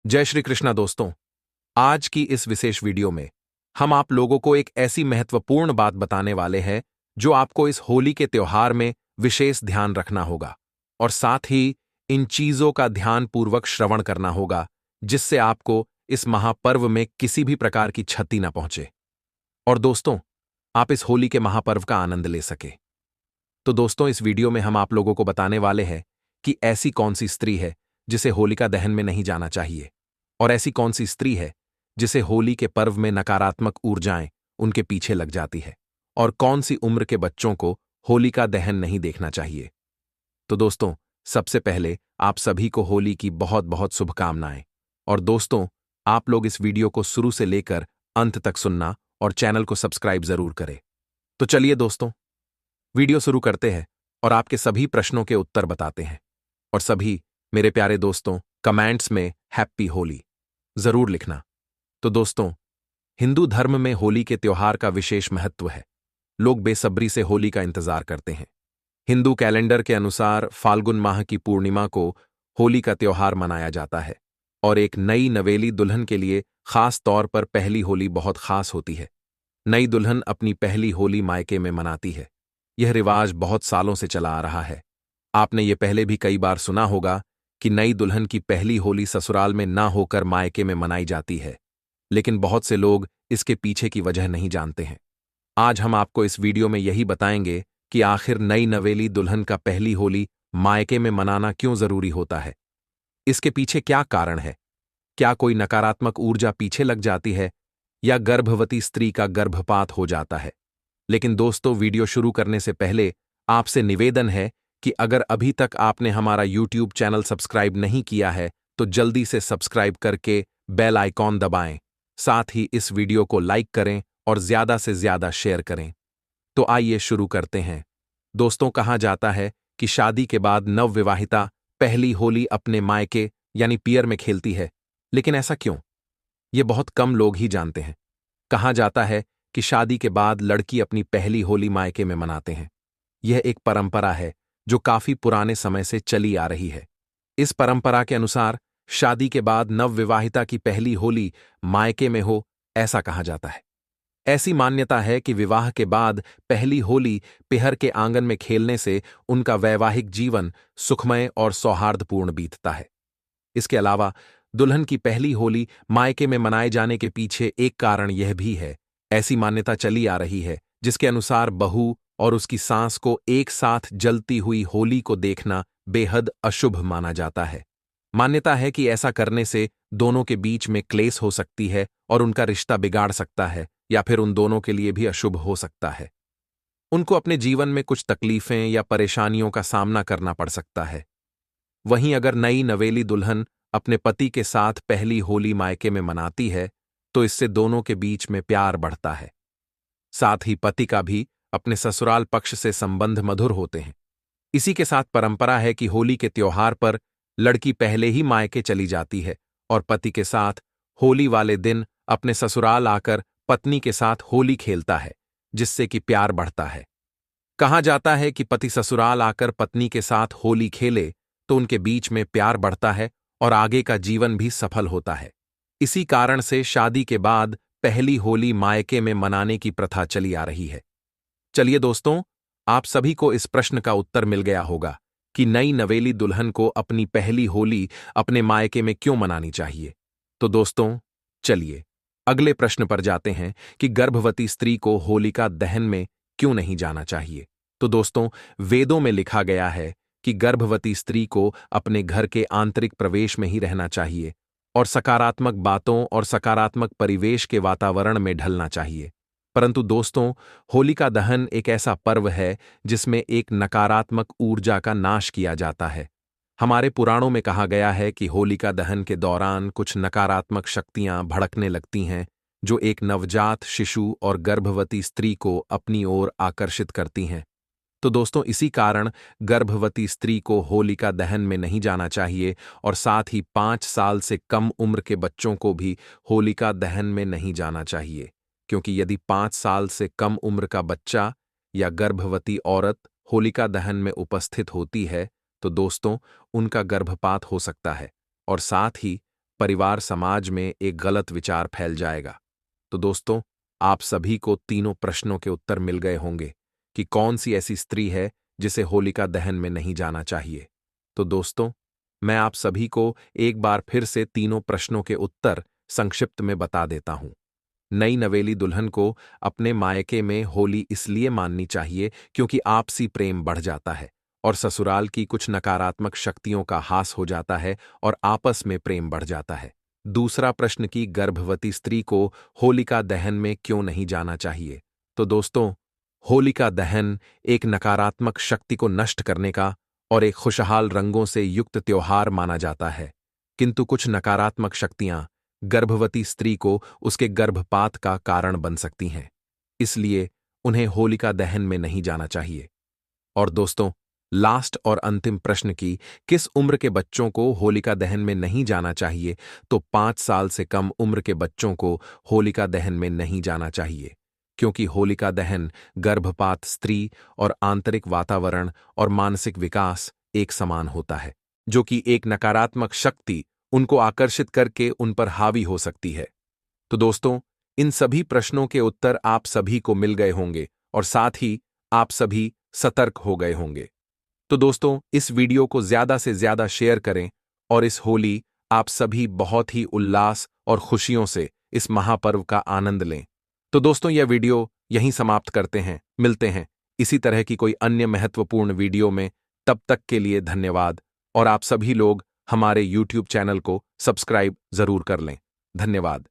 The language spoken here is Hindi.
जय श्री कृष्णा दोस्तों। आज की इस विशेष वीडियो में हम आप लोगों को एक ऐसी महत्वपूर्ण बात बताने वाले हैं जो आपको इस होली के त्योहार में विशेष ध्यान रखना होगा और साथ ही इन चीजों का ध्यानपूर्वक श्रवण करना होगा जिससे आपको इस महापर्व में किसी भी प्रकार की क्षति न पहुंचे और दोस्तों आप इस होली के महापर्व का आनंद ले सके। तो दोस्तों इस वीडियो में हम आप लोगों को बताने वाले हैं कि ऐसी कौन सी स्त्री है जिसे होलिका दहन में नहीं जाना चाहिए और ऐसी कौन सी स्त्री है जिसे होली के पर्व में नकारात्मक ऊर्जाएं उनके पीछे लग जाती है और कौन सी उम्र के बच्चों को होलिका दहन नहीं देखना चाहिए। तो दोस्तों सबसे पहले आप सभी को होली की बहुत बहुत शुभकामनाएं और दोस्तों आप लोग इस वीडियो को शुरू से लेकर अंत तक सुनना और चैनल को सब्सक्राइब जरूर करें। तो चलिए दोस्तों वीडियो शुरू करते हैं और आपके सभी प्रश्नों के उत्तर बताते हैं और सभी मेरे प्यारे दोस्तों कमेंट्स में हैप्पी होली जरूर लिखना। तो दोस्तों हिंदू धर्म में होली के त्योहार का विशेष महत्व है। लोग बेसब्री से होली का इंतजार करते हैं। हिंदू कैलेंडर के अनुसार फाल्गुन माह की पूर्णिमा को होली का त्योहार मनाया जाता है और एक नई नवेली दुल्हन के लिए खास तौर पर पहली होली बहुत खास होती है। नई दुल्हन अपनी पहली होली मायके में मनाती है। यह रिवाज बहुत सालों से चला आ रहा है। आपने ये पहले भी कई बार सुना होगा कि नई दुल्हन की पहली होली ससुराल में ना होकर मायके में मनाई जाती है, लेकिन बहुत से लोग इसके पीछे की वजह नहीं जानते हैं। आज हम आपको इस वीडियो में यही बताएंगे कि आखिर नई नवेली दुल्हन का पहली होली मायके में मनाना क्यों जरूरी होता है, इसके पीछे क्या कारण है, क्या कोई नकारात्मक ऊर्जा पीछे लग जाती है या गर्भवती स्त्री का गर्भपात हो जाता है। लेकिन दोस्तों वीडियो शुरू करने से पहले आपसे निवेदन है कि अगर अभी तक आपने हमारा YouTube चैनल सब्सक्राइब नहीं किया है तो जल्दी से सब्सक्राइब करके बेल आइकॉन दबाएं, साथ ही इस वीडियो को लाइक करें और ज्यादा से ज्यादा शेयर करें। तो आइए शुरू करते हैं। दोस्तों कहा जाता है कि शादी के बाद नवविवाहिता पहली होली अपने मायके यानी पियर में खेलती है, लेकिन ऐसा क्यों, ये बहुत कम लोग ही जानते हैं। कहा जाता है कि शादी के बाद लड़की अपनी पहली होली मायके में मनाते हैं। यह एक परंपरा है जो काफी पुराने समय से चली आ रही है। इस परंपरा के अनुसार शादी के बाद नवविवाहिता की पहली होली मायके में हो, ऐसा कहा जाता है। ऐसी मान्यता है कि विवाह के बाद पहली होली पिहर के आंगन में खेलने से उनका वैवाहिक जीवन सुखमय और सौहार्दपूर्ण बीतता है। इसके अलावा दुल्हन की पहली होली मायके में मनाए जाने के पीछे एक कारण यह भी है। ऐसी मान्यता चली आ रही है जिसके अनुसार बहू और उसकी सास को एक साथ जलती हुई होली को देखना बेहद अशुभ माना जाता है। मान्यता है कि ऐसा करने से दोनों के बीच में क्लेश हो सकती है और उनका रिश्ता बिगाड़ सकता है या फिर उन दोनों के लिए भी अशुभ हो सकता है। उनको अपने जीवन में कुछ तकलीफें या परेशानियों का सामना करना पड़ सकता है। वहीं अगर नई नवेली दुल्हन अपने पति के साथ पहली होली मायके में मनाती है तो इससे दोनों के बीच में प्यार बढ़ता है। साथ ही पति का भी अपने ससुराल पक्ष से संबंध मधुर होते हैं। इसी के साथ परंपरा है कि होली के त्योहार पर लड़की पहले ही मायके चली जाती है और पति के साथ होली वाले दिन अपने ससुराल आकर पत्नी के साथ होली खेलता है, जिससे कि प्यार बढ़ता है। कहा जाता है कि पति ससुराल आकर पत्नी के साथ होली खेले तो उनके बीच में प्यार बढ़ता है और आगे का जीवन भी सफल होता है। इसी कारण से शादी के बाद पहली होली मायके में मनाने की प्रथा चली आ रही है। चलिए दोस्तों आप सभी को इस प्रश्न का उत्तर मिल गया होगा कि नई नवेली दुल्हन को अपनी पहली होली अपने मायके में क्यों मनानी चाहिए। तो दोस्तों चलिए अगले प्रश्न पर जाते हैं कि गर्भवती स्त्री को होलिका दहन में क्यों नहीं जाना चाहिए। तो दोस्तों वेदों में लिखा गया है कि गर्भवती स्त्री को अपने घर के आंतरिक प्रवेश में ही रहना चाहिए और सकारात्मक बातों और सकारात्मक परिवेश के वातावरण में ढलना चाहिए। परंतु दोस्तों होलिका दहन एक ऐसा पर्व है जिसमें एक नकारात्मक ऊर्जा का नाश किया जाता है। हमारे पुराणों में कहा गया है कि होलिका दहन के दौरान कुछ नकारात्मक शक्तियां भड़कने लगती हैं जो एक नवजात शिशु और गर्भवती स्त्री को अपनी ओर आकर्षित करती हैं। तो दोस्तों इसी कारण गर्भवती स्त्री को होलिका दहन में नहीं जाना चाहिए और साथ ही 5 साल से कम उम्र के बच्चों को भी होलिका दहन में नहीं जाना चाहिए, क्योंकि यदि 5 साल से कम उम्र का बच्चा या गर्भवती औरत होलिका दहन में उपस्थित होती है तो दोस्तों उनका गर्भपात हो सकता है और साथ ही परिवार समाज में एक गलत विचार फैल जाएगा। तो दोस्तों, आप सभी को तीनों प्रश्नों के उत्तर मिल गए होंगे कि कौन सी ऐसी स्त्री है जिसे होलिका दहन में नहीं जाना चाहिए। तो दोस्तों, मैं आप सभी को एक बार फिर से तीनों प्रश्नों के उत्तर संक्षिप्त में बता देता हूं। नई नवेली दुल्हन को अपने मायके में होली इसलिए माननी चाहिए क्योंकि आपसी प्रेम बढ़ जाता है और ससुराल की कुछ नकारात्मक शक्तियों का हास हो जाता है और आपस में प्रेम बढ़ जाता है। दूसरा प्रश्न कि गर्भवती स्त्री को होलिका दहन में क्यों नहीं जाना चाहिए। तो दोस्तों, होलिका दहन एक नकारात्मक शक्ति को नष्ट करने का और एक खुशहाल रंगों से युक्त त्योहार माना जाता है, किंतु कुछ नकारात्मक शक्तियां गर्भवती स्त्री को उसके गर्भपात का कारण बन सकती हैं, इसलिए उन्हें होलिका दहन में नहीं जाना चाहिए। और दोस्तों, लास्ट और अंतिम प्रश्न की किस उम्र के बच्चों को होलिका दहन में नहीं जाना चाहिए। तो 5 साल से कम उम्र के बच्चों को होलिका दहन में नहीं जाना चाहिए, क्योंकि होलिका दहन गर्भपात स्त्री और आंतरिक वातावरण और मानसिक विकास एक समान होता है, जो कि एक नकारात्मक शक्ति उनको आकर्षित करके उन पर हावी हो सकती है। तो दोस्तों, इन सभी प्रश्नों के उत्तर आप सभी को मिल गए होंगे और साथ ही आप सभी सतर्क हो गए होंगे। तो दोस्तों, इस वीडियो को ज्यादा से ज्यादा शेयर करें और इस होली आप सभी बहुत ही उल्लास और खुशियों से इस महापर्व का आनंद लें। तो दोस्तों, यह वीडियो यहीं समाप्त करते हैं। मिलते हैं इसी तरह की कोई अन्य महत्वपूर्ण वीडियो में। तब तक के लिए धन्यवाद और आप सभी लोग हमारे YouTube चैनल को सब्सक्राइब जरूर कर लें। धन्यवाद।